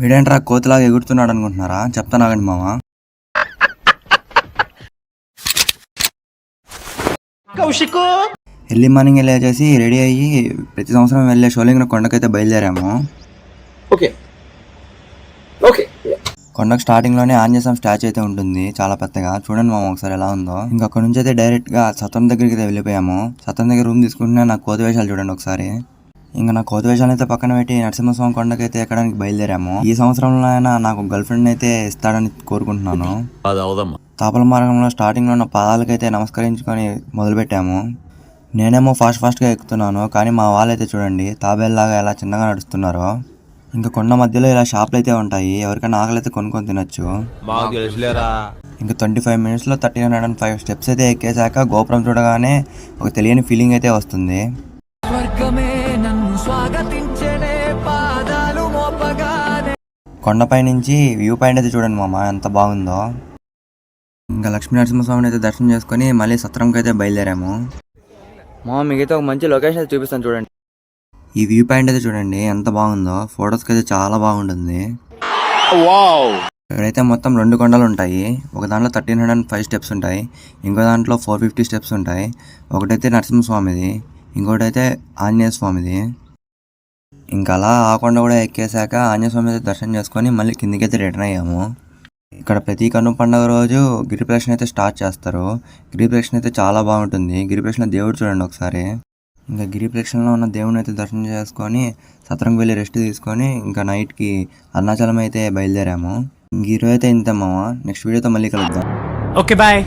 వీడేంట్రా కోతిలాగా ఎగురుతున్నాడు అనుకుంటున్నారా? చెప్తానాగండి మామ. Kaushik early morning వెళ్ళేసి రెడీ అయ్యి ప్రతి సంవత్సరం వెళ్ళే షోలింగ్ కొండకైతే బయలుదేరాము. ఓకే ఓకే కొండకు స్టార్టింగ్ లోనే ఆంజనేయ స్వామి స్టాచ్యూ అయితే ఉంటుంది, చాలా పెద్దగా. చూడండి మామ ఒకసారి ఎలా ఉందో. ఇంకా అక్కడ నుంచి అయితే డైరెక్ట్ గా సత్రం దగ్గరికి అయితే వెళ్ళిపోయాము. సత్రం దగ్గర రూమ్ తీసుకుంటే నా కోతి వేషాలు చూడండి ఒకసారి. ఇంకా నా కోతి వేషాలు అయితే పక్కన పెట్టి నరసింహస్వామి కొండకైతే ఎక్కడానికి బయలుదేరాము. ఈ సంవత్సరంలో అయినా నాకు గర్ల్ ఫ్రెండ్ అయితే ఇస్తాడని కోరుకుంటున్నాను. తాపల మార్గంలో స్టార్టింగ్ లో ఉన్న పాదాలకైతే నమస్కరించుకొని మొదలు పెట్టాము. నేనేమో ఫాస్ట్ గా ఎక్కుతున్నాను, కానీ మా వాళ్ళైతే చూడండి తాబేల్లాగా ఎలా చిన్నగా నడుస్తున్నారో. ఇంకా కొండ మధ్యలో ఇలా షాపులు అయితే ఉంటాయి, ఎవరికైనా ఆకలితే కొనుక్కొని తినొచ్చు. ఇంకా 25 minutes లో 1305 స్టెప్స్ అయితే ఎక్కేసాక గోపురం చూడగానే ఒక తెలియని ఫీలింగ్ అయితే వస్తుంది. కొండపై నుంచి వ్యూ పాయింట్ అయితే చూడండి మామ ఎంత బాగుందో. ఇంకా లక్ష్మీ నరసింహస్వామిని అయితే దర్శనం చేసుకుని మళ్ళీ సత్రంకి అయితే బయలుదేరాము. మీకైతే ఒక మంచి లొకేషన్ అయితే చూపిస్తాను చూడండి. ఈ వ్యూ పాయింట్ అయితే చూడండి ఎంత బాగుందో, ఫొటోస్కి అయితే చాలా బాగుంటుంది. ఇక్కడైతే మొత్తం 2 కొండలు ఉంటాయి. ఒక దాంట్లో 1305 స్టెప్స్ ఉంటాయి, ఇంకో దాంట్లో 450 స్టెప్స్ ఉంటాయి. ఒకటైతే నరసింహస్వామిది, ఇంకోటి అయితే ఆంజనేయ స్వామిది. ఇంకా అలా ఆ కొండ కూడా ఎక్కేసాక ఆంజనేయ స్వామి అయితే దర్శనం చేసుకొని మళ్ళీ కిందికైతే రిటర్న్ అయ్యాము. ఇక్కడ ప్రతి కన్ను పండుగ రోజు గిరిప్రదక్షిణ అయితే స్టార్ట్ చేస్తారు. గిరిప్రదక్షిణ అయితే చాలా బాగుంటుంది. గిరిప్రదక్షిణ దేవుడు చూడండి ఒకసారి. ఇంకా గిరిప్రదక్షిణలో ఉన్న దేవుని అయితే దర్శనం చేసుకొని సత్రంకి వెళ్ళి రెస్ట్ తీసుకొని ఇంకా నైట్కి అరుణాచలం అయితే బయలుదేరాము. ఈరోజు అయితే ఇంత మామ. నెక్స్ట్ వీడియోతో మళ్ళీ కలుద్దాం. Okay bye.